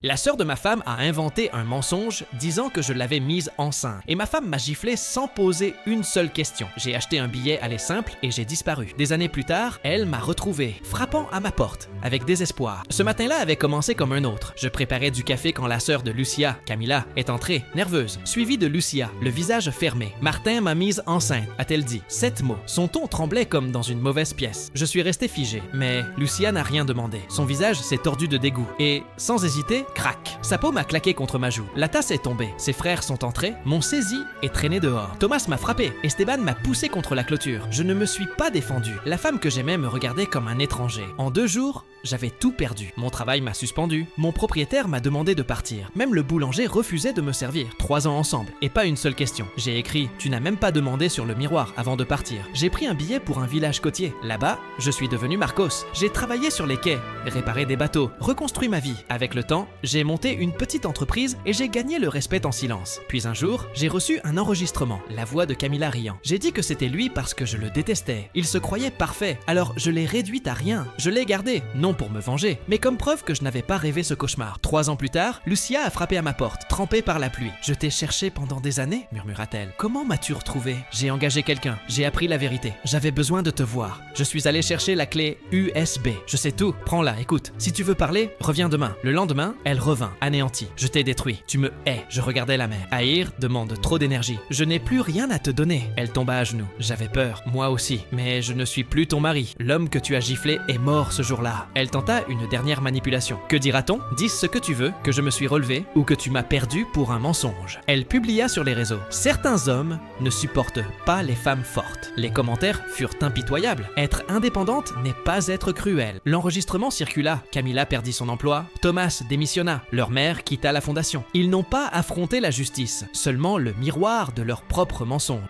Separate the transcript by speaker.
Speaker 1: La sœur de ma femme a inventé un mensonge disant que je l'avais mise enceinte. Et ma femme m'a giflé sans poser une seule question. J'ai acheté un billet aller simple et j'ai disparu. Des années plus tard, elle m'a retrouvé, frappant à ma porte, avec désespoir. Ce matin-là avait commencé comme un autre. Je préparais du café quand la sœur de Lucia, Camilla, est entrée, nerveuse, suivie de Lucia, le visage fermé. « Martin m'a mise enceinte », a-t-elle dit. 7 mots. Son ton tremblait comme dans une mauvaise pièce. Je suis resté figé, mais Lucia n'a rien demandé. Son visage s'est tordu de dégoût et, sans hésiter, crac. Sa paume a claqué contre ma joue. La tasse est tombée. Ses frères sont entrés, m'ont saisi et traîné dehors. Thomas m'a frappé. Esteban m'a poussé contre la clôture. Je ne me suis pas défendu. La femme que j'aimais me regardait comme un étranger. En 2 jours, j'avais tout perdu. Mon travail m'a suspendu. Mon propriétaire m'a demandé de partir. Même le boulanger refusait de me servir. 3 ans ensemble. Et pas une seule question. J'ai écrit « Tu n'as même pas demandé sur le miroir avant de partir. » J'ai pris un billet pour un village côtier. Là-bas, je suis devenu Marcos. J'ai travaillé sur les quais, réparé des bateaux, reconstruit ma vie. Avec le temps, j'ai monté une petite entreprise et j'ai gagné le respect en silence. Puis un jour, j'ai reçu un enregistrement, la voix de Camilla riant. J'ai dit que c'était lui parce que je le détestais. Il se croyait parfait, alors je l'ai réduit à rien. Je l'ai gardé, non pour me venger, mais comme preuve que je n'avais pas rêvé ce cauchemar. 3 ans plus tard, Lucia a frappé à ma porte, trempée par la pluie. « Je t'ai cherché pendant des années » murmura-t-elle. « Comment m'as-tu retrouvé ?» J'ai engagé quelqu'un, j'ai appris la vérité. J'avais besoin de te voir. Je suis allé chercher la clé USB. Je sais tout, prends-la, écoute. Si tu veux parler, reviens demain. Le lendemain, elle revint, anéantie. Je t'ai détruit. Tu me hais. Je regardais la mer. Haïr demande trop d'énergie. Je n'ai plus rien à te donner. Elle tomba à genoux. J'avais peur, moi aussi. Mais je ne suis plus ton mari. L'homme que tu as giflé est mort ce jour-là. Elle tenta une dernière manipulation. Que dira-t-on? Dis ce que tu veux, que je me suis relevé ou que tu m'as perdu pour un mensonge. Elle publia sur les réseaux. Certains hommes ne supportent pas les femmes fortes. Les commentaires furent impitoyables. Être indépendante n'est pas être cruel. L'enregistrement circula. Camilla perdit son emploi. Thomas démissionna. Leur mère quitta la fondation. Ils n'ont pas affronté la justice, seulement le miroir de leur propre mensonge.